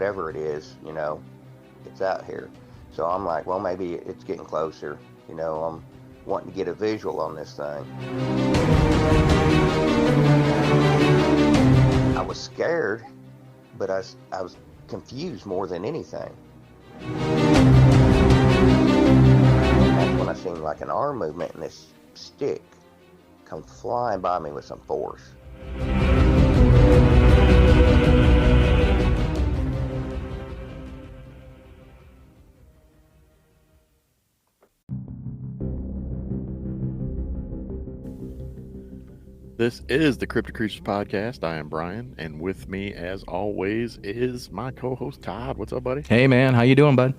whatever it is, it's out here. So I'm like, well, maybe it's getting closer. I'm wanting to get a visual on this thing. I was scared, but I was confused more than anything. And that's when I seen like an arm movement and this stick come flying by me with some force. This is the Cryptic Creatures Podcast. I am Brian, and with me, as always, is my co-host Todd. What's up, buddy? Hey, man. How you doing, bud?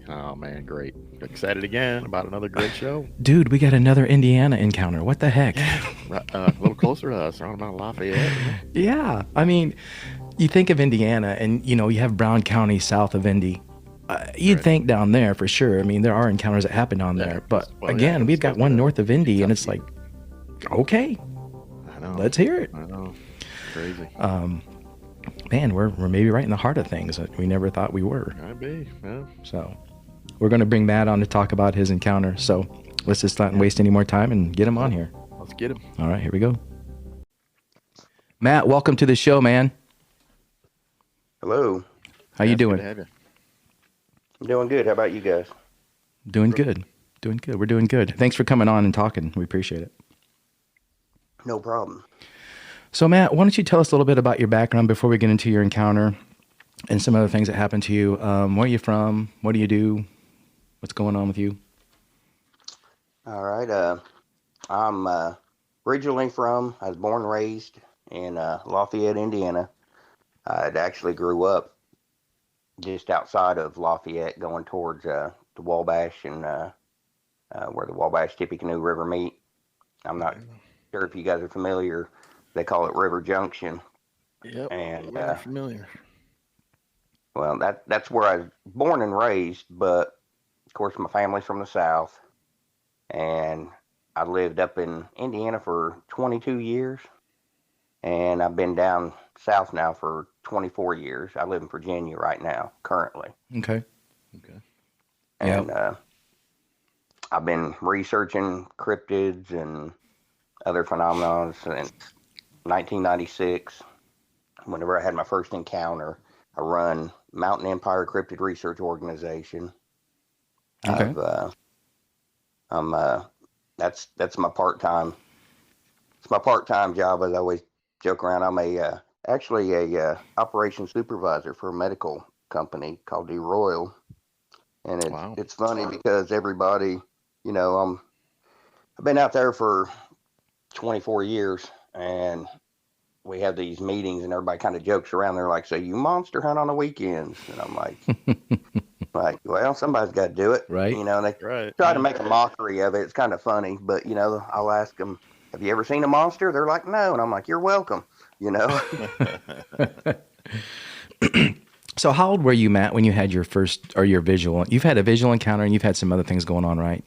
Oh, man, great. Excited again about another great show. Dude, we got another Indiana encounter. What the heck? A little closer to us, around about Lafayette. Yeah. I mean, you think of Indiana, and, you have Brown County south of Indy. You'd think down there for sure. I mean, there are encounters that happen down there. But, again, we've got one north of Indy, and it's like, okay. Let's hear it. I know. Crazy. Man, we're maybe right in the heart of things that we never thought we were. Might be, yeah. So we're going to bring Matt on to talk about his encounter. So let's just not waste any more time and get him on here. Let's get him. All right, here we go. Matt, welcome to the show, man. Hello. How you doing? Good to have you. I'm doing good. How about you guys? Doing good. Doing good. We're doing good. Thanks for coming on and talking. We appreciate it. No problem. So, Matt, why don't you tell us a little bit about your background before we get into your encounter and some other things that happened to you? Where are you from? What do you do? What's going on with you? All right. I'm originally I was born and raised in Lafayette, Indiana. I actually grew up just outside of Lafayette going towards the Wabash and where the Wabash-Tippecanoe River meet. I'm not sure if you guys are familiar. They call it River Junction. Yep. And we're familiar. Well, that's where I was born and raised, but of course my family's from the South, and I lived up in Indiana for 22 years, and I've been down south now for 24 years. I live in Virginia right now, currently. Okay. And I've been researching cryptids and other phenomena since 1996. Whenever I had my first encounter, I run Mountain Empire Cryptid Research Organization. Okay. That's my part-time. It's my part-time job. As I always joke around, I'm actually a operations supervisor for a medical company called D Royal, and it's funny because everybody, I've been out there for 24 years, and we have these meetings and everybody kind of jokes around. They're like, so you monster hunt on the weekends? And I'm like, well, somebody's got to do it. Right. And they try to make a mockery of it. It's kind of funny, but I'll ask them, have you ever seen a monster? They're like, no. And I'm like, you're welcome. So how old were you, Matt, when you had your first, or your visual? You've had a visual encounter and you've had some other things going on, right?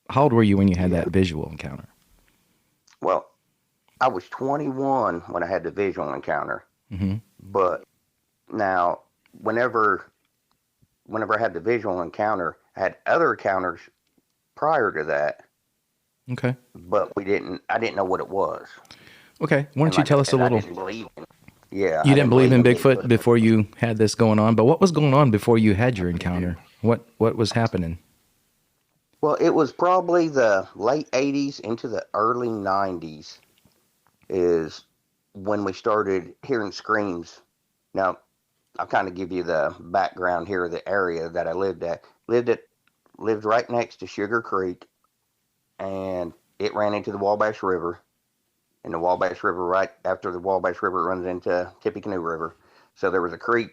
How old were you when you had that visual encounter? Well, I was 21 when I had the visual encounter. Mm-hmm. But now, whenever I had the visual encounter, I had other encounters prior to that. Okay. But I didn't know what it was. Okay. Why don't you tell us a little? I didn't believe in, yeah. You didn't believe in Bigfoot before you had this going on, but what was going on before you had your encounter? What was happening? Well, it was probably the late 80s into the early 90s is when we started hearing screams. Now, I'll kind of give you the background here of the area that I lived at. Lived right next to Sugar Creek, and it ran into the Wabash River. And the Wabash River, right after the Wabash River, runs into Tippecanoe River. So there was a creek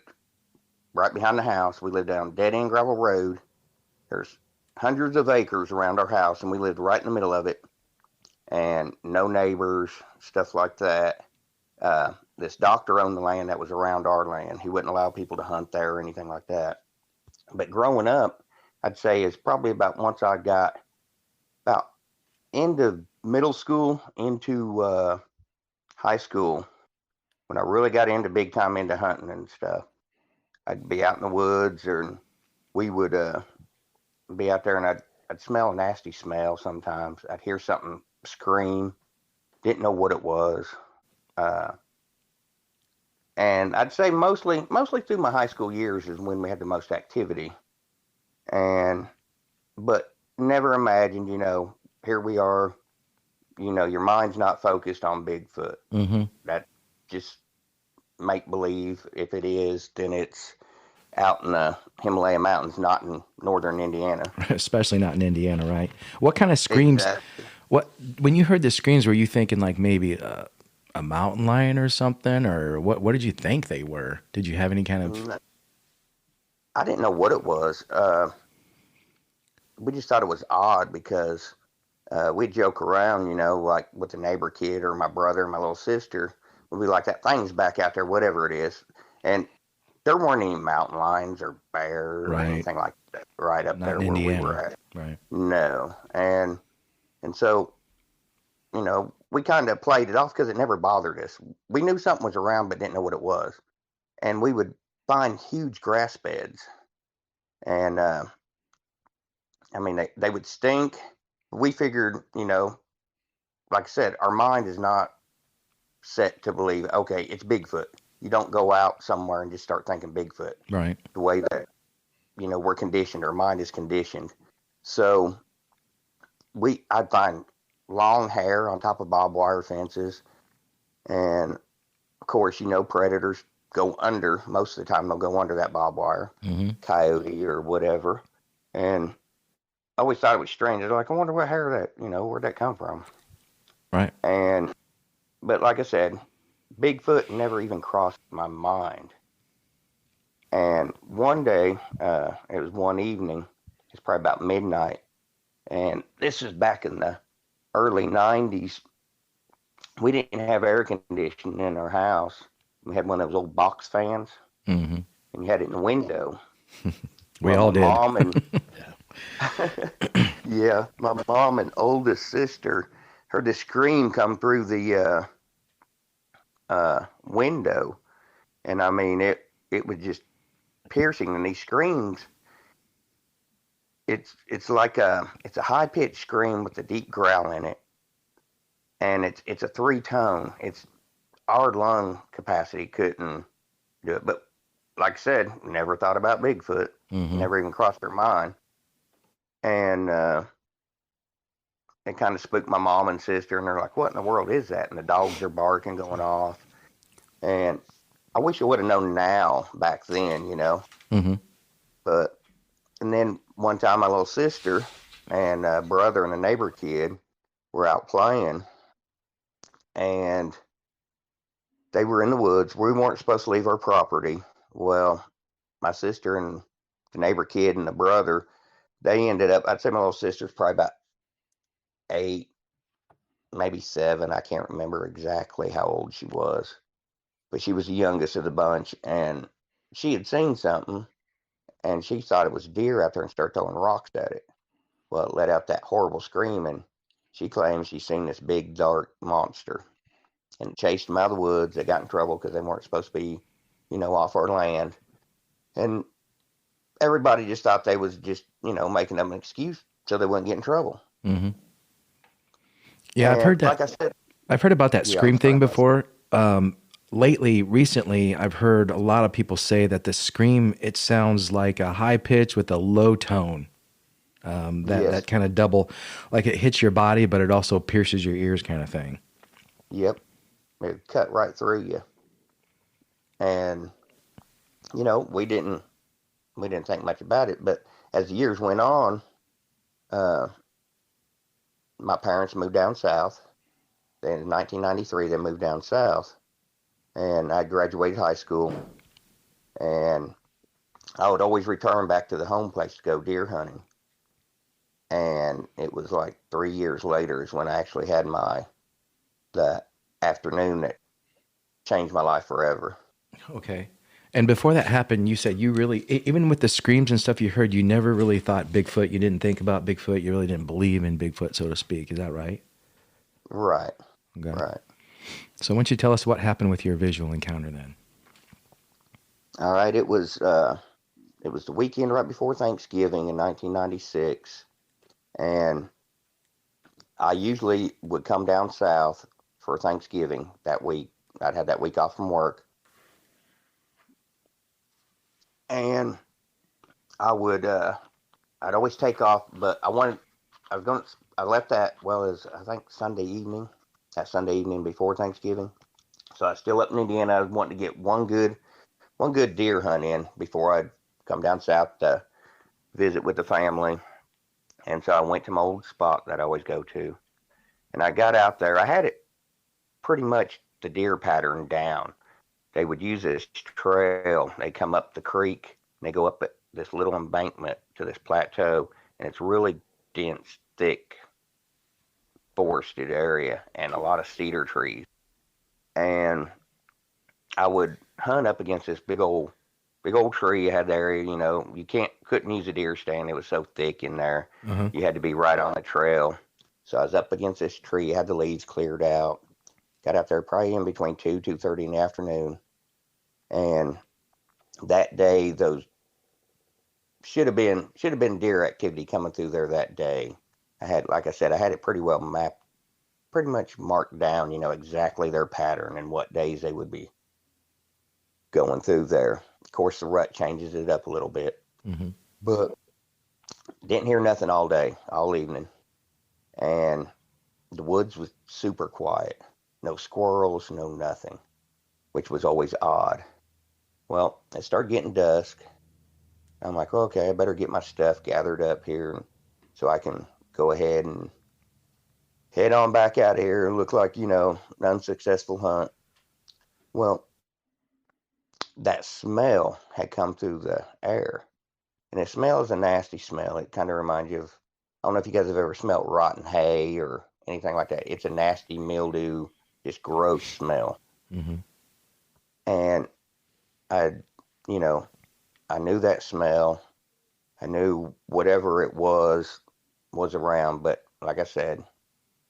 right behind the house. We lived down dead-end gravel road. There's hundreds of acres around our house, and we lived right in the middle of it. And no neighbors, stuff like that. This doctor owned the land that was around our land. He wouldn't allow people to hunt there or anything like that. But growing up, I'd say it's probably about once I got about into middle school, into high school, when I really got into big time into hunting and stuff, I'd be out in the woods, or we would be out there, and I'd smell a nasty smell sometimes. I'd hear something scream, didn't know what it was. Uh, and I'd say mostly through my high school years is when we had the most activity. And but never imagined, here we are, your mind's not focused on Bigfoot. Mm-hmm. That just make believe. If it is, then it's out in the Himalaya mountains, not in northern Indiana. Especially not in Indiana, right? What kind of screams? Exactly. When you heard the screams, were you thinking like maybe a mountain lion or something, or what did you think they were? Did you have any kind of? I didn't know what it was. We just thought it was odd because we'd joke around, like with the neighbor kid or my brother and my little sister. We'd be like, that thing's back out there, whatever it is. And there weren't any mountain lions or bears or anything like that right up there where we were at. Right. No. And so, we kind of played it off because it never bothered us. We knew something was around but didn't know what it was. And we would find huge grass beds. And, they would stink. We figured, like I said, our mind is not set to believe, okay, it's Bigfoot. You don't go out somewhere and just start thinking Bigfoot. Right. The way that, we're conditioned, our mind is conditioned. So I'd find long hair on top of barbed wire fences. And of course, predators go under. Most of the time they'll go under that barbed wire, coyote or whatever. And I always thought it was strange. I was like, I wonder what hair that, where'd that come from? Right. But like I said, Bigfoot never even crossed my mind. And one day, it was one evening, it's probably about midnight, and this is back in the early 90s. We didn't have air conditioning in our house. We had one of those old box fans, and you had it in the window. We all did. Mom and yeah, my mom and oldest sister heard the scream come through the window, and it was just piercing. And these screams, it's like it's a high pitched scream with a deep growl in it, and it's a 3-tone. It's our lung capacity couldn't do it. But like I said, never thought about Bigfoot. Never even crossed our mind. And it kind of spooked my mom and sister, and they're like, what in the world is that? And the dogs are barking, going off. And I wish I would have known now back then, But, and then one time my little sister and brother and a neighbor kid were out playing, and they were in the woods. We weren't supposed to leave our property. Well, my sister and the neighbor kid and the brother, they ended up, I'd say my little sister's probably about 8, maybe 7. I can't remember exactly how old she was, but she was the youngest of the bunch, and she had seen something, and she thought it was deer out there and started throwing rocks at it. Well, it let out that horrible scream, and she claims she's seen this big dark monster, and it chased them out of the woods. They got in trouble because they weren't supposed to be, off our land. And everybody just thought they was just, making them an excuse so they wouldn't get in trouble. Yeah, and I've heard that. Like I said, I've heard about that scream thing before. Recently, I've heard a lot of people say that the scream, it sounds like a high pitch with a low tone. That kind of double, like it hits your body, but it also pierces your ears kind of thing. Yep. It cut right through you. And, we didn't think much about it, but as the years went on, my parents moved down south. Then in 1993, they moved down south, and I graduated high school, and I would always return back to the home place to go deer hunting. And it was like 3 years later is when I actually had the afternoon that changed my life forever. Okay. And before that happened, you said you really, even with the screams and stuff you heard, you never really thought Bigfoot. You didn't think about Bigfoot. You really didn't believe in Bigfoot, so to speak. Is that right? Right. Okay. Right. So why don't you tell us what happened with your visual encounter then? All right, it was the weekend right before Thanksgiving in 1996, and I usually would come down south for Thanksgiving that week. I'd have that week off from work, and I would I'd always take off, but I left that as I think that Sunday evening before Thanksgiving. So I was still up in Indiana. I was wanting to get one good deer hunt in before I'd come down south to visit with the family. And so I went to my old spot that I always go to. And I got out there. I had it pretty much the deer pattern down. They would use this trail. They come up the creek and they go up this little embankment to this plateau. And it's really dense, thick, forested area and a lot of cedar trees. And I would hunt up against this big old tree you had there. You couldn't use a deer stand. It was so thick in there. Uh-huh. You had to be right on the trail. So I was up against this tree, had the leaves cleared out. Got out there probably in between 2:30 in the afternoon. And that day, those should have been deer activity coming through there that day. Like I said, I had it pretty well mapped, pretty much marked down, exactly their pattern and what days they would be going through there. Of course, the rut changes it up a little bit, Mm-hmm. but didn't hear nothing all day, all evening. And the woods was super quiet. No squirrels, no nothing, which was always odd. Well, it started getting dusk. I'm like, okay, I better get my stuff gathered up here so I can go ahead and head on back out of here and look like, an unsuccessful hunt. Well, that smell had come through the air. And the smell is a nasty smell. It kind of reminds you of, I don't know if you guys have ever smelled rotten hay or anything like that. It's a nasty mildew, just gross smell. Mm-hmm. And I, I knew that smell. I knew whatever it was around. But like I said,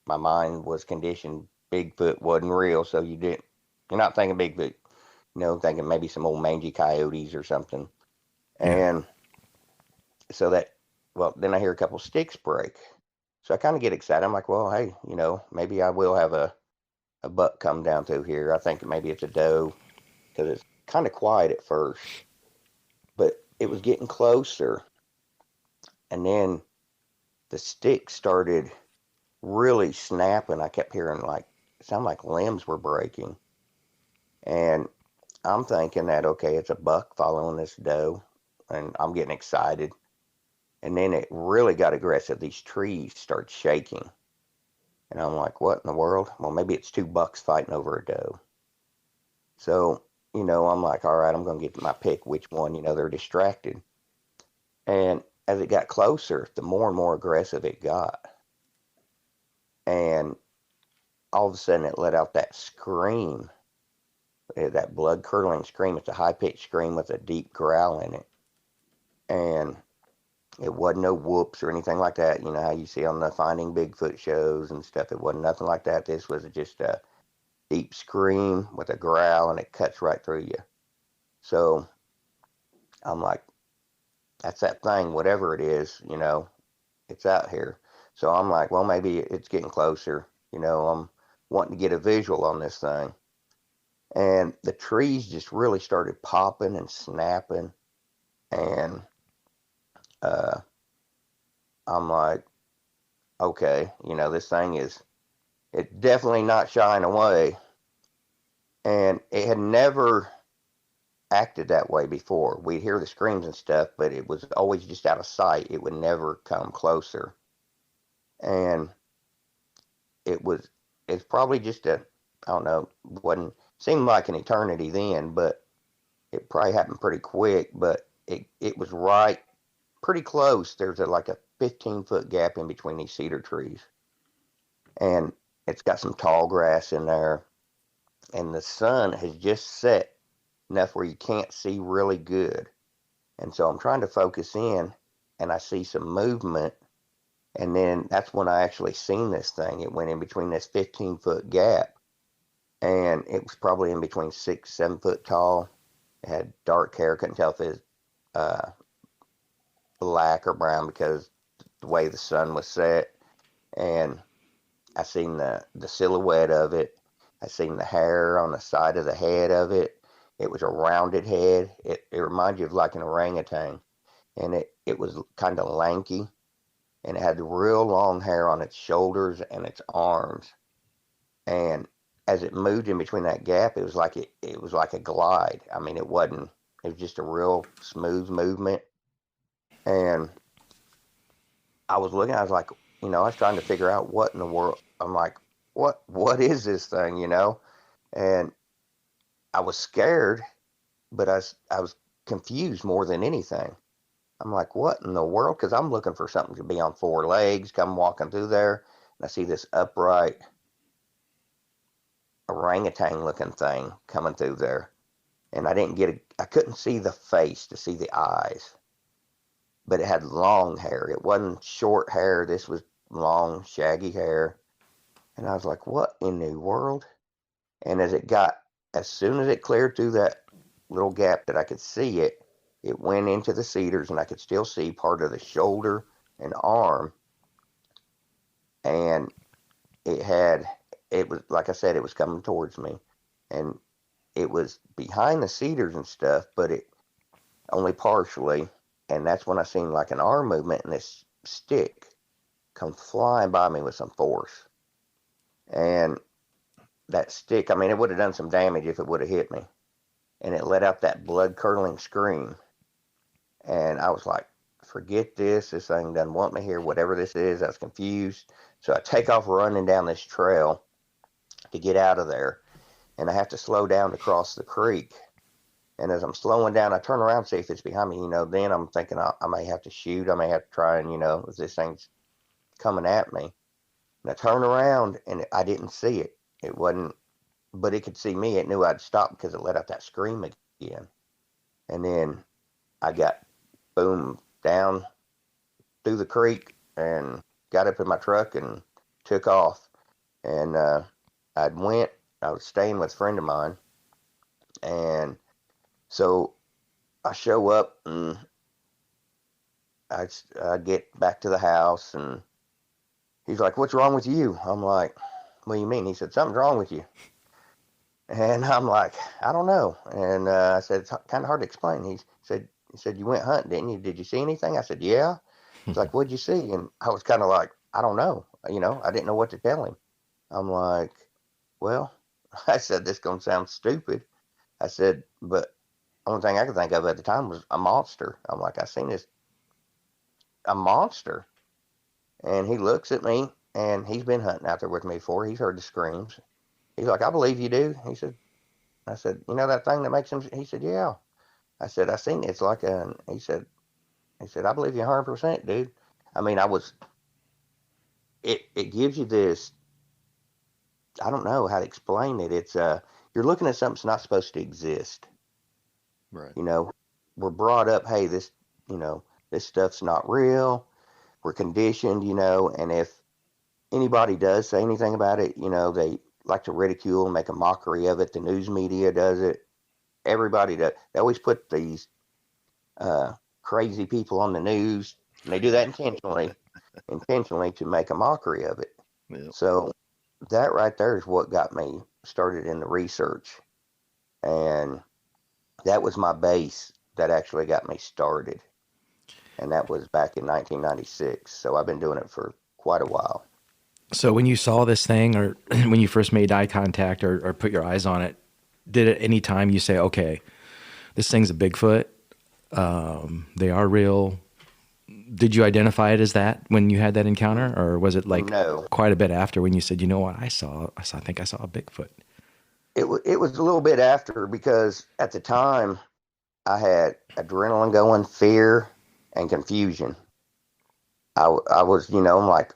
my mind was conditioned. Bigfoot wasn't real. So you're not thinking Bigfoot, thinking maybe some old mangy coyotes or something. Yeah. And so then I hear a couple sticks break. So I kind of get excited. I'm like, well, hey, maybe I will have a buck come down through here. I think maybe it's a doe because it's kind of quiet at first, but it was getting closer. And then the sticks started really snapping. I kept hearing it sounded like limbs were breaking. And I'm thinking that, okay, it's a buck following this doe. And I'm getting excited. And then it really got aggressive. These trees start shaking. And I'm like, what in the world? Well, maybe it's two bucks fighting over a doe. So, I'm like, all right, I'm going to get my pick which one, they're distracted. And as it got closer, the more and more aggressive it got. And all of a sudden it let out that scream, that blood-curdling scream. It's a high-pitched scream with a deep growl in it. And it wasn't no whoops or anything like that. You know how you see on the Finding Bigfoot shows and stuff. It wasn't nothing like that. This was just a deep scream with a growl, and it cuts right through you. So I'm like, that's that thing, whatever it is, it's out here. So I'm like, well, maybe it's getting closer. I'm wanting to get a visual on this thing. And the trees just really started popping and snapping. And I'm like, okay, this thing it's definitely not shying away. And it had never acted that way before. We'd hear the screams and stuff, but it was always just out of sight. It would never come closer. And it's probably just I don't know, seemed like an eternity then, but it probably happened pretty quick. But it was right pretty close. There's like a 15-foot gap in between these cedar trees, and it's got some tall grass in there, and the sun has just set enough where you can't see really good. And so I'm trying to focus in, and I see some movement, and then that's when I actually seen this thing. It went in between this 15-foot gap, and it was probably in between 6, 7 foot tall. It had dark hair. Couldn't tell if it was uh, black or brown because the way the sun was set. And I seen the silhouette of it. I seen the hair on the side of the head of it. It was a rounded head. It reminded you of like an orangutan, and it was kind of lanky, and it had real long hair on its shoulders and its arms. And as it moved in between that gap, it was like a glide. I mean, it wasn't. It was just a real smooth movement. And I was looking. I was like, I was trying to figure out what in the world. I'm like, what is this thing, And I was scared, but I was confused more than anything. I'm like, what in the world? Because I'm looking for something to be on 4 legs, come walking through there, and I see this upright orangutan looking thing coming through there. And I couldn't see the face to see the eyes, but it had long hair. It wasn't short hair. This was long, shaggy hair. And I was like, what in the world? And as soon as it cleared through that little gap that I could see it, it went into the cedars, and I could still see part of the shoulder and arm. And it was, like I said, it was coming towards me. And it was behind the cedars and stuff, but it only partially. And that's when I seen like an arm movement, and this stick come flying by me with some force. And that stick, I mean, it would have done some damage if it would have hit me. And it let out that blood-curdling scream. And I was like, forget this. This thing doesn't want me here. Whatever this is, I was confused. So I take off running down this trail to get out of there. And I have to slow down to cross the creek. And as I'm slowing down, I turn around to see if it's behind me. Then I'm thinking I may have to shoot. I may have to try and, if this thing's coming at me. And I turn around, and I didn't see it. It wasn't, but it could see me. It knew I'd stop because it let out that scream again. And then I got boom down through the creek and got up in my truck and took off. And I was staying with a friend of mine. And so I show up, and I get back to the house, and he's like, what's wrong with you? I'm like, what do you mean? He said, something's wrong with you. And I'm like, I don't know. And I said, it's kind of hard to explain. He said, you went hunting, didn't you? Did you see anything? I said, yeah. He's like, what'd you see? And I was kind of like, I don't know. I didn't know what to tell him. I'm like, well, I said, this going to sound stupid. I said, but the only thing I could think of at the time was a monster. I'm like, I seen a monster. And he looks at me, and he's been hunting out there with me before. He's heard the screams. He's like, I believe you do. I said, that thing that makes him, he said, yeah. I said, I seen it. It's like he said, I believe you 100%, dude. I mean, it gives you this, I don't know how to explain it. It's, you're looking at something that's not supposed to exist. Right. We're brought up, hey, this stuff's not real. We're conditioned, and if anybody does say anything about it, they like to ridicule and make a mockery of it. The news media does it. Everybody does. They always put these crazy people on the news, and they do that intentionally to make a mockery of it. Yep. So that right there is what got me started in the research. And that was my base that actually got me started. And that was back in 1996. So I've been doing it for quite a while. So when you saw this thing, or when you first made eye contact or put your eyes on it, did at any time you say, okay, this thing's a Bigfoot, they are real? Did you identify it as that when you had that encounter, or was it like quite a bit after when you said, you know what, I think I saw a Bigfoot? It was a little bit after, because at the time I had adrenaline going, fear, and confusion. I was, I'm like,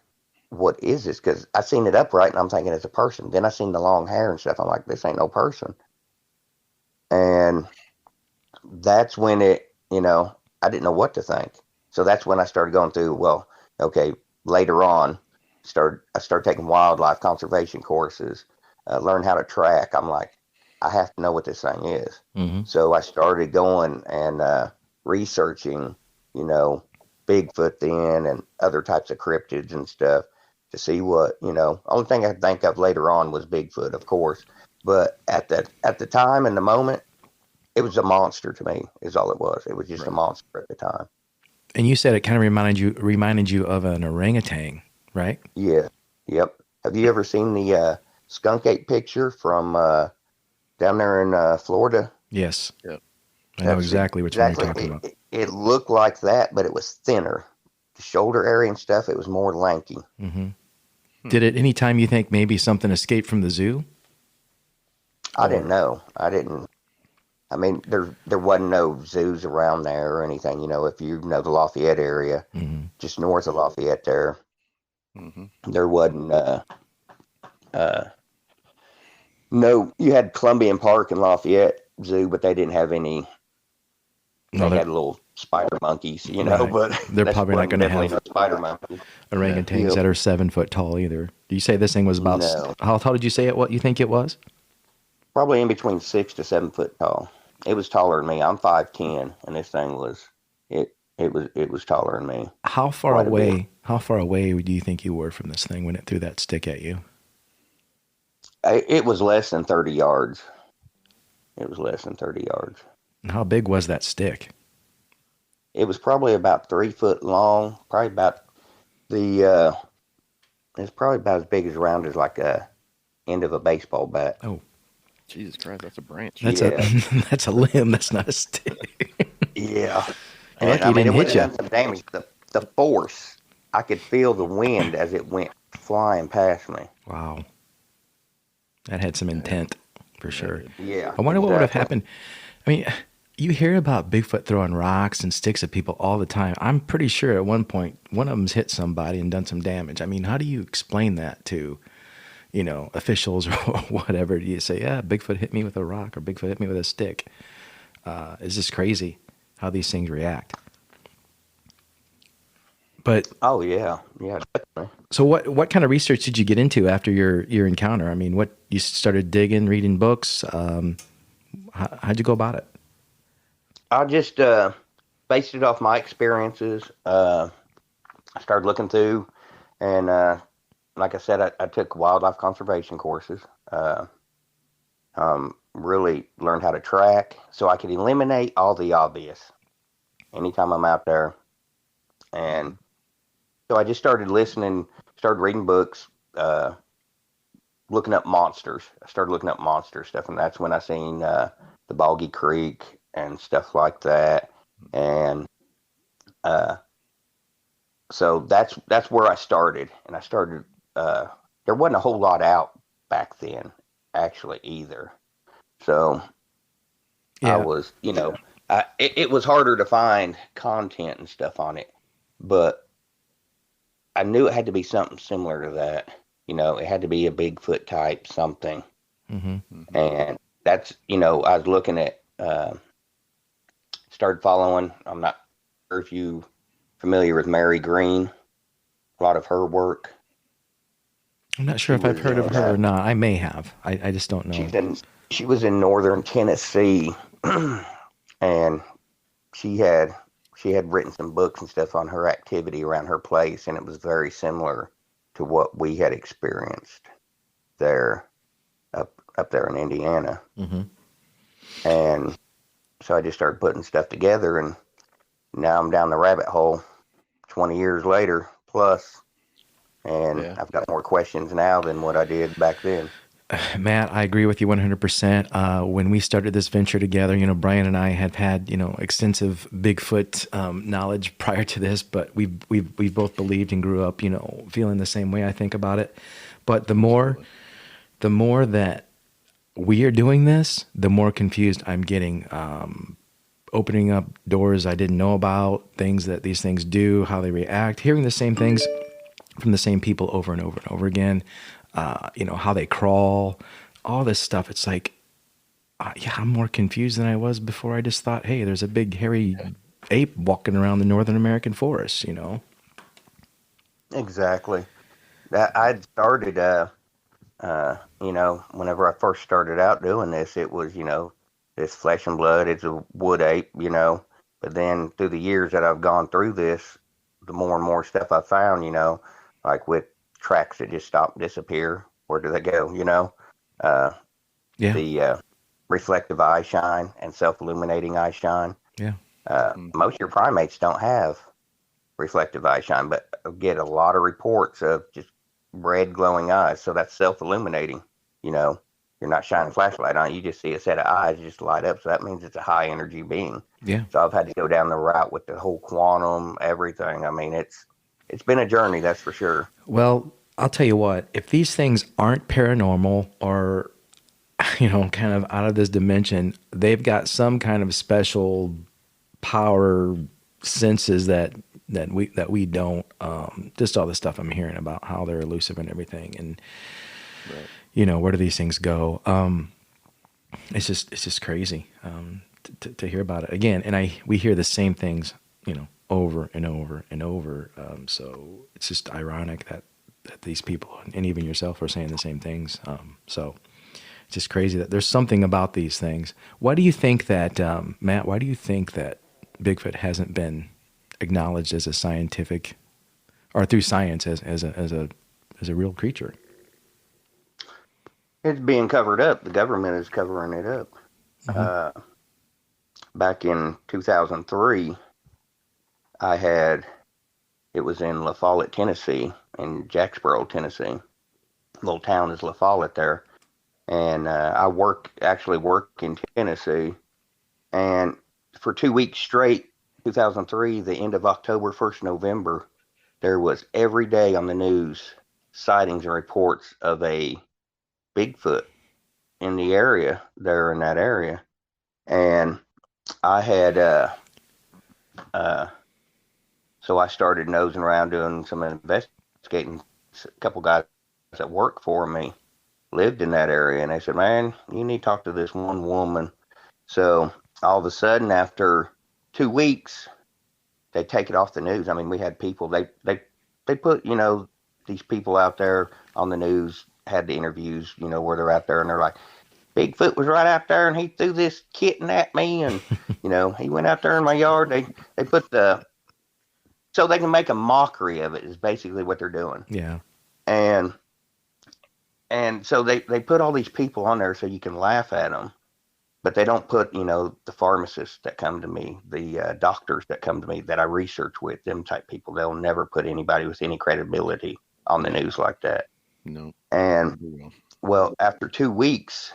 what is this? Because I seen it upright, and I'm thinking it's a person. Then I seen the long hair and stuff. I'm like, this ain't no person. And that's when I didn't know what to think. So that's when I started going through, well, okay, later on, I started taking wildlife conservation courses. learn how to track. I'm like, I have to know what this thing is. Mm-hmm. So I started going and researching, you know, Bigfoot then and other types of cryptids and stuff to see what, you know. Only thing I could think of later on was Bigfoot, of course. But at the time and the moment, it was a monster to me. Is all it was. It was just a monster at the time. And you said it kind of reminded you of an orangutan, right? Yeah. Yep. Have you ever seen the skunk ape picture from down there in Florida? Yes. Yep. I know exactly which one you're talking about. It looked like that, but it was thinner. The shoulder area and stuff, it was more lanky. Mm-hmm. Did at any time you think maybe something escaped from the zoo? I didn't know. I mean, there wasn't no zoos around there or anything. You know, if you know the Lafayette area, just north of Lafayette there, there wasn't. No, you had Columbian Park and Lafayette Zoo, but they didn't have any. They had little spider monkeys, you know, but they're probably not going to have no spider monkeys. Orangutans that are 7 foot tall either. Do you say this thing was about? No. How tall did you say it? What you think it was? Probably in between 6 to 7 foot tall. It was taller than me. I'm 5'10", and this thing was it was taller than me. How far away? How far away do you think you were from this thing when it threw that stick at you? It was less than 30 yards. It was less than 30 yards. And how big was that stick? It was probably about 3 foot long. Probably about the. It's probably about as big as round as like a end of a baseball bat. Oh, Jesus Christ! That's a branch. That's that's a limb. That's not a stick. Yeah. And I mean, it would have done some damage. The force, I could feel the wind as it went flying past me. Wow. That had some intent, for sure. Yeah. I wonder what would have happened. I mean, you hear about Bigfoot throwing rocks and sticks at people all the time. I'm pretty sure at one point, one of them's hit somebody and done some damage. I mean, how do you explain that to, you know, officials or whatever? Do you say, yeah, Bigfoot hit me with a rock or Bigfoot hit me with a stick? It's just crazy how these things react. But oh yeah, definitely. So what kind of research did you get into after your encounter? I mean, what you started digging, reading books? How'd you go about it? I just based it off my experiences. I started looking through, and like I said, I took wildlife conservation courses. Really learned how to track, so I could eliminate all the obvious anytime I'm out there, and so I just started listening, started reading books, looking up monsters. I started looking up monster stuff, and that's when I seen the Boggy Creek and stuff like that. And so that's where I started. And I started. There wasn't a whole lot out back then, actually, either. So I was, you know, it was harder to find content and stuff on it, but I knew it had to be something similar to that. You know, it had to be a Bigfoot type something. Mm-hmm. And that's, you know, I was looking at, started following, I'm not sure if you familiar with Mary Green, a lot of her work. I'm not sure if I've heard of her or not. I may have. I just don't know. She was in northern Tennessee, and she had written some books and stuff on her activity around her place, and it was very similar to what we had experienced there, up there in Indiana. Mm-hmm. And so I just started putting stuff together, and now I'm down the rabbit hole 20 years later plus, and I've got more questions now than what I did back then. Matt, I agree with you 100%. When we started this venture together, you know, Brian and I have had, you know, extensive Bigfoot knowledge prior to this, but we've both believed and grew up, you know, feeling the same way I think about it. But the more that we are doing this, the more confused I'm getting. Opening up doors I didn't know about, things that these things do, how they react, hearing the same things from the same people over and over and over again. You know, how they crawl, all this stuff. It's like, I'm more confused than I was before. I just thought, hey, there's a big hairy ape walking around the Northern American forest, you know? Exactly. I'd started, Whenever I first started out doing this, it was, this flesh and blood, it's a wood ape, but then through the years that I've gone through this, the more and more stuff I found, like with tracks that just stop and disappear, where do they go, uh, Yeah. the reflective eye shine and self-illuminating eye shine. Yeah. Most of your primates don't have reflective eye shine, but I get a lot of reports of just red glowing eyes. So that's self-illuminating. You're not shining a flashlight on it. You just see a set of eyes just light up. So that means it's a high energy being. Yeah. So I've had to go down the route with the whole quantum, everything. I mean, it's been a journey, that's for sure. Well, I'll tell you what, if these things aren't paranormal or, kind of out of this dimension, they've got some kind of special power senses that we don't. Just all the stuff I'm hearing about how they're elusive and everything, and where do these things go? It's just crazy to hear about it again, and we hear the same things, over and over and over. So it's just ironic that these people and even yourself are saying the same things. So it's just crazy that there's something about these things. Why do you think that, Matt? Why do you think that Bigfoot hasn't been acknowledged as a scientific, or through science as a real creature? It's being covered up. The government is covering it up. Mm-hmm. Back in 2003, it was in La Follette, Tennessee, in Jacksboro, Tennessee. Little town is La Follette there. And I actually work in Tennessee. And for 2 weeks straight, 2003, the end of October, 1st November, there was every day on the news sightings and reports of a Bigfoot in the area, there in that area. And I had, so I started nosing around doing some investigating. A couple guys that work for me lived in that area, and they said, man, you need to talk to this one woman. So all of a sudden, after 2 weeks, they take it off the news. I mean, we had people, they put, these people out there on the news, had the interviews, where they're out there, and they're like, Bigfoot was right out there, and he threw this kitten at me, and, he went out there in my yard. They put so they can make a mockery of it is basically what they're doing. Yeah. And so they put all these people on there so you can laugh at them, but they don't put, the pharmacists that come to me, the doctors that come to me that I research with, them type people. They'll never put anybody with any credibility on the news like that. No. And, well, after 2 weeks,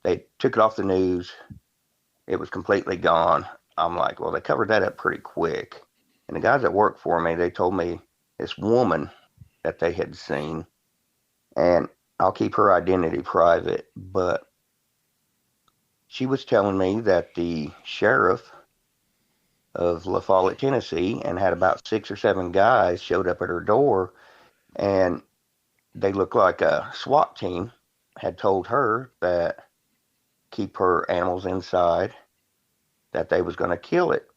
they took it off the news. It was completely gone. I'm like, well, they covered that up pretty quick. And the guys that work for me, they told me this woman that they had seen, and I'll keep her identity private, but she was telling me that the sheriff of La Follette, Tennessee, and had about 6 or 7 guys showed up at her door, and they looked like a SWAT team had told her that keep her animals inside, that they was going to kill it.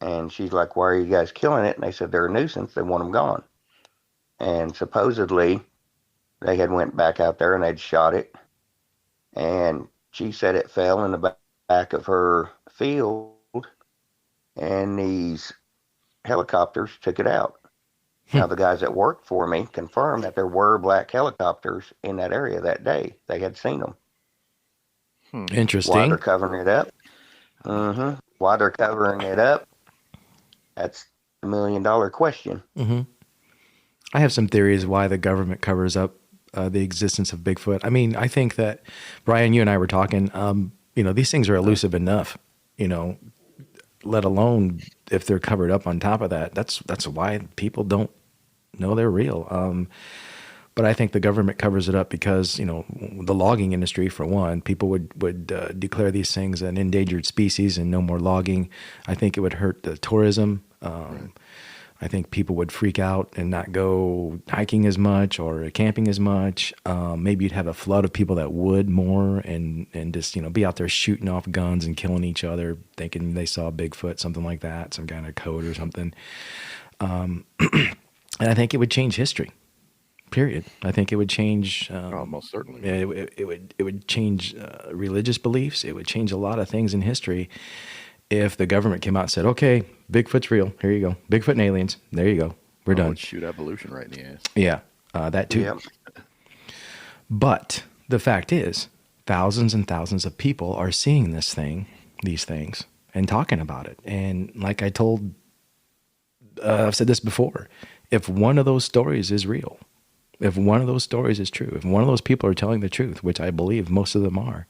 And she's like, why are you guys killing it? And they said, they're a nuisance. They want them gone. And supposedly they had went back out there and they'd shot it. And she said it fell in the back of her field, and these helicopters took it out. Now, the guys that worked for me confirmed that there were black helicopters in that area that day. They had seen them. Interesting. Why they're covering it up? Mm-hmm. Why they're covering it up? That's $1 million question. Mm-hmm. I have some theories why the government covers up the existence of Bigfoot. I mean, I think that, Brian, you and I were talking, these things are elusive enough, let alone if they're covered up on top of that. That's why people don't know they're real. But I think the government covers it up because, the logging industry, for one, people would declare these things an endangered species and no more logging. I think it would hurt the tourism. Right. I think people would freak out and not go hiking as much or camping as much. Maybe you'd have a flood of people that would more and just, be out there shooting off guns and killing each other, thinking they saw Bigfoot, something like that, some kind of code or something. And I think it would change history. Period. I think it would change. Most certainly. It would change religious beliefs. It would change a lot of things in history if the government came out and said, "Okay, Bigfoot's real. Here you go. Bigfoot and aliens. There you go. We're done." Shoot evolution right in the ass. Yeah, that too. Yeah. But the fact is, thousands and thousands of people are seeing these things, and talking about it. And like I've said this before, if one of those stories is real, if one of those stories is true, if one of those people are telling the truth, which I believe most of them are,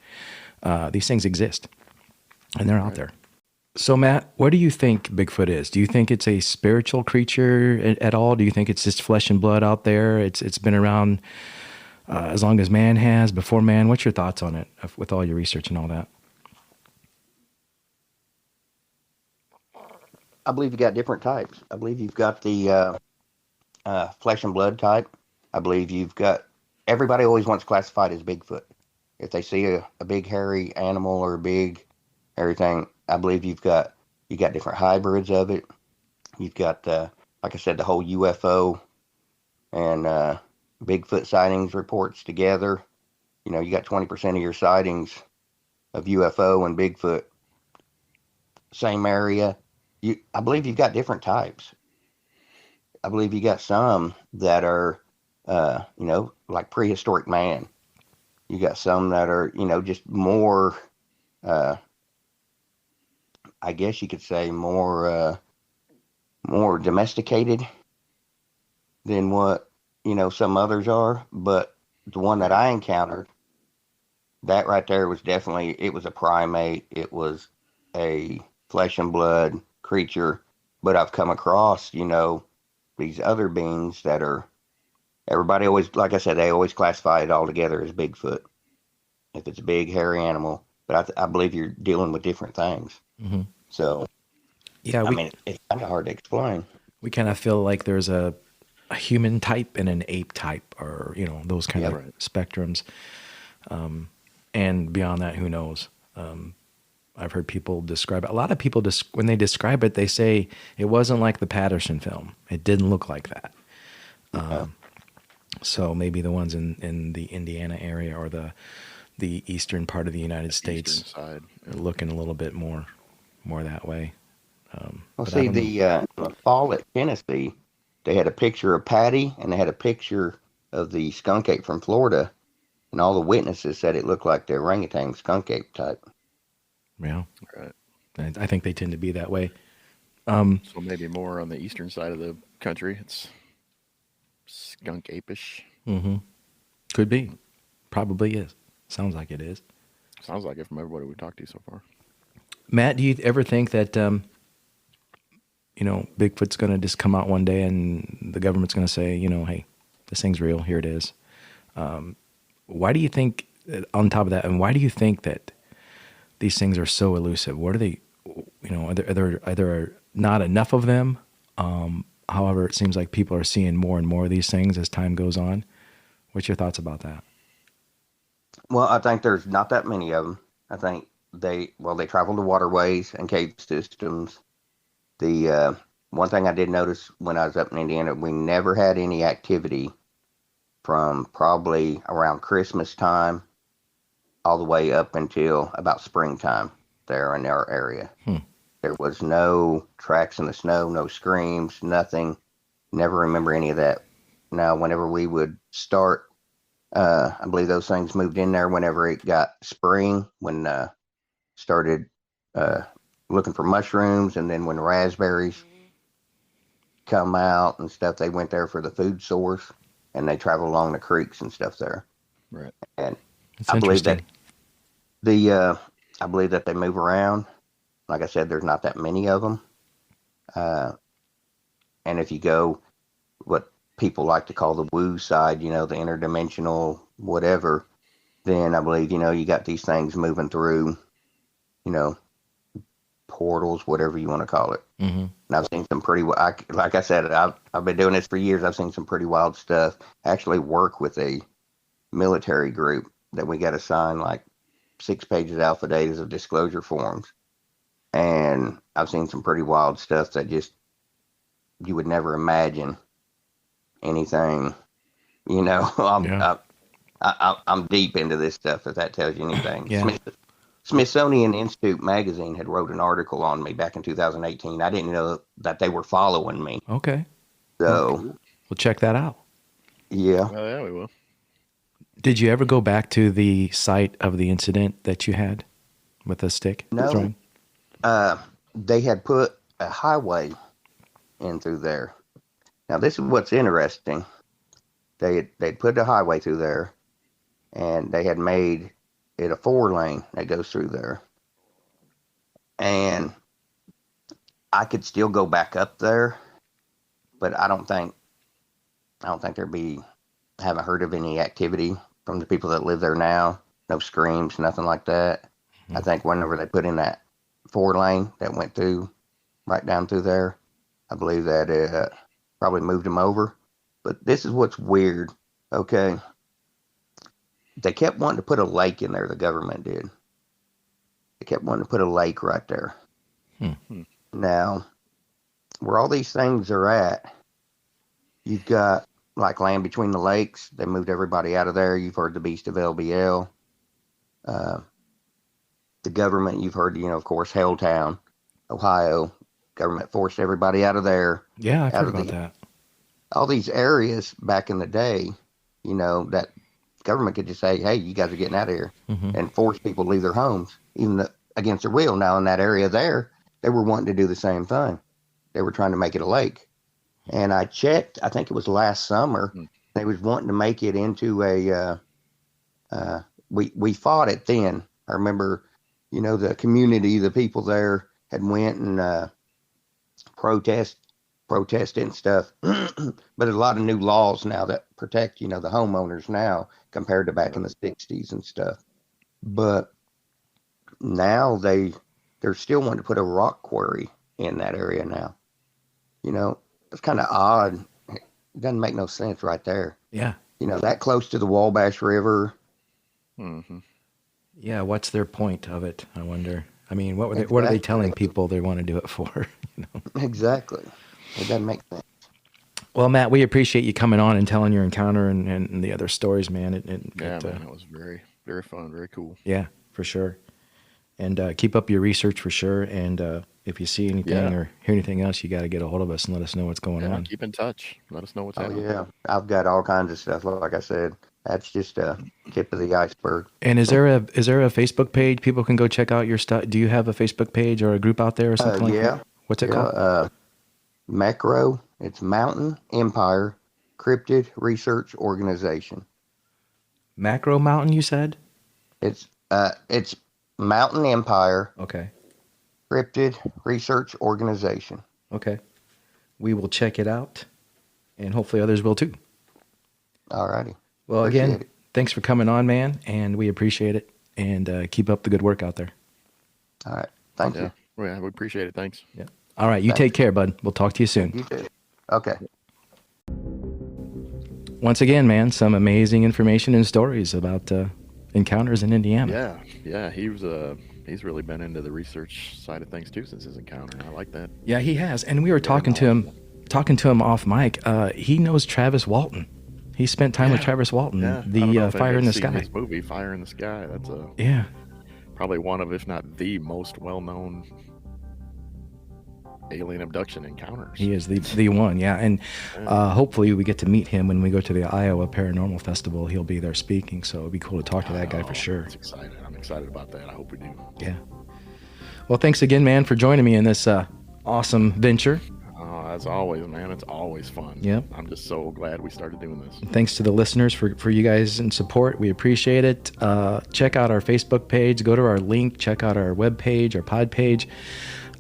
these things exist, and they're out there. So, Matt, what do you think Bigfoot is? Do you think it's a spiritual creature at all? Do you think it's just flesh and blood out there? It's been around as long as man has, before man. What's your thoughts on it with all your research and all that? I believe you got different types. I believe you've got the flesh and blood type. I believe you've got, everybody always wants classified as Bigfoot. If they see a big hairy animal or a big everything, I believe you got different hybrids of it. You've got, like I said, the whole UFO and Bigfoot sightings reports together. You know, you got 20% of your sightings of UFO and Bigfoot, same area. I believe you've got different types. I believe you got some that are, like prehistoric man. You got some that are, just more, I guess you could say more domesticated than what, some others are. But the one that I encountered, that right there was definitely, it was a primate. It was a flesh and blood creature. But I've come across, these other beings that are, everybody always, like I said, they always classify it all together as Bigfoot. If it's a big, hairy animal. But I believe you're dealing with different things. Mm-hmm. So, yeah, it's kind of hard to explain. We kind of feel like there's a human type and an ape type, or, those kind of spectrums. And beyond that, who knows? I've heard people describe it. A lot of people, when they describe it, they say it wasn't like the Patterson film. It didn't look like that. So maybe the ones in the Indiana area or the eastern part of the United States side are looking a little bit more that way. Well, see, the fall at Tennessee, they had a picture of Patty and they had a picture of the skunk ape from Florida, and all the witnesses said it looked like the orangutan skunk ape type. Yeah, right. I think they tend to be that way. So maybe more on the eastern side of the country, it's skunk ape-ish. Mm-hmm. Could be. Probably is. Sounds like it is. Sounds like it from everybody we've talked to so far. Matt, do you ever think that, Bigfoot's going to just come out one day and the government's going to say, hey, this thing's real, here it is. Why do you think, on top of that, and why do you think that these things are so elusive? What are they, are there not enough of them? However, it seems like people are seeing more and more of these things as time goes on. What's your thoughts about that? Well, I think there's not that many of them. I think they travel to waterways and cave systems. The one thing I did notice when I was up in Indiana, we never had any activity from probably around Christmas time all the way up until about springtime there in our area. There was no tracks in the snow, no screams, nothing. Never remember any of that. Now, whenever we would start, I believe those things moved in there whenever it got spring, when started looking for mushrooms, and then when raspberries come out and stuff, they went there for the food source, and they travel along the creeks and stuff there. Right. And That's I believe interesting. that I believe that they move around. Like I said, there's not that many of them. And if you go what people like to call the woo side, the interdimensional whatever, then I believe, you got these things moving through, portals, whatever you want to call it. Mm-hmm. And I've seen some pretty, like I said, I've been doing this for years. I've seen some pretty wild stuff. I actually work with a military group that we got to sign like 6 pages alpha of disclosure forms. And I've seen some pretty wild stuff that just, you would never imagine anything You know, Yeah. I'm deep into this stuff. If that tells you anything. Yeah. Smithsonian Institute magazine had wrote an article on me back in 2018. I didn't know that they were following me. Okay. So, We'll check that out. yeah. Well, yeah, we will. Did you ever go back to the site of the incident that you had with the stick No. throwing? They had put a highway in through there. Now, this is what's interesting. They'd put a highway through there, and they had made it a 4-lane that goes through there. And I could still go back up there, but I don't think there'd be. Haven't heard of any activity from the people that live there now. No screams, nothing like that. Mm-hmm. I think whenever they put in that 4-lane that went through right down through there, I believe that it probably moved them over. But this is what's weird. Okay, they kept wanting to put a lake in there. The government did. They kept wanting to put a lake right there. Now, where all these things are at, you've got like land between the lakes. They moved everybody out of there. You've heard the Beast of LBL. The government, you've heard, of course, Helltown, Ohio. Government forced everybody out of there. Yeah, I've heard about that. All these areas back in the day, that government could just say, hey, you guys are getting out of here, and force people to leave their homes, even against their will. Now, in that area there, they were wanting to do the same thing. They were trying to make it a lake. And I checked, I think it was last summer, they was wanting to make it into we fought it then. I remember, the community, the people there had went and protested and stuff. But there's a lot of new laws now that protect, the homeowners now compared to back in the 60s and stuff. But now they're still wanting to put a rock quarry in that area now. It's kind of odd. It doesn't make no sense right there. Yeah. That close to the Wabash River. Mm-hmm. Yeah, what's their point of it, I wonder? I mean, what are they telling people they want to do it for? Exactly. It doesn't make sense. Well, Matt, we appreciate you coming on and telling your encounter and the other stories, man. It was very, very fun, very cool. Yeah, for sure. And keep up your research for sure. And if you see anything or hear anything else, you got to get a hold of us and let us know what's going on. Keep in touch. Let us know what's happening. Yeah, I've got all kinds of stuff. Like I said, that's just a tip of the iceberg. And is there a Facebook page people can go check out your stuff? Do you have a Facebook page or a group out there or something like that? What's it called? Macro. It's Mountain Empire Cryptid Research Organization. Macro Mountain, you said? It's Mountain Empire. Okay. Cryptid Research Organization. Okay. We will check it out, and hopefully others will too. All righty. Well, again, thanks for coming on, man, and we appreciate it, and keep up the good work out there. All right. Thank you. Yeah, we appreciate it. Thanks. Yeah. All right. You take care, bud. We'll talk to you soon. You too. Okay. Once again, man, some amazing information and stories about encounters in Indiana. Yeah. He's really been into the research side of things too since his encounter. I like that. Yeah, he has. And we were talking to him off mic. He knows Travis Walton. He spent time with Travis Walton, the Fire in the Sky. This movie, Fire in the Sky. That's probably one of, if not the most well-known alien abduction encounters. He is the one, yeah. And hopefully we get to meet him when we go to the Iowa Paranormal Festival. He'll be there speaking, so it'd be cool to talk to that guy for sure. That's exciting. I'm excited about that. I hope we do. Yeah. Well, thanks again, man, for joining me in this awesome venture. As always, man, it's always fun. Yep. I'm just so glad we started doing this. Thanks to the listeners for you guys and support. We appreciate it. Check out our Facebook page. Go to our link. Check out our web page, our pod page.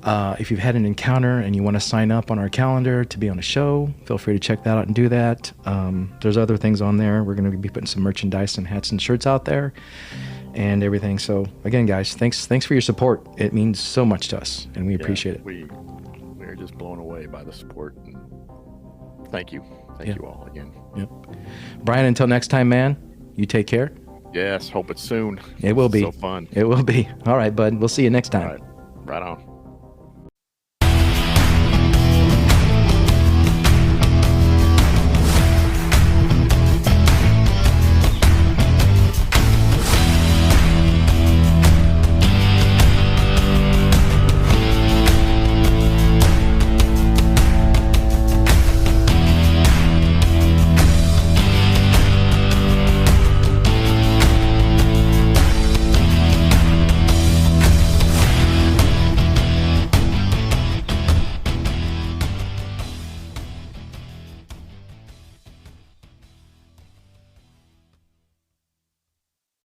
If you've had an encounter and you want to sign up on our calendar to be on a show, feel free to check that out and do that. There's other things on there. We're going to be putting some merchandise and hats and shirts out there and everything. So again, guys, thanks for your support. It means so much to us, and we appreciate it. We're just blown away by the support. And thank you. Thank you all again. Yep. Brian, until next time, man, you take care. Yes, hope it's soon. It will be. So fun. It will be. All right, bud. We'll see you next time. All right. Right on.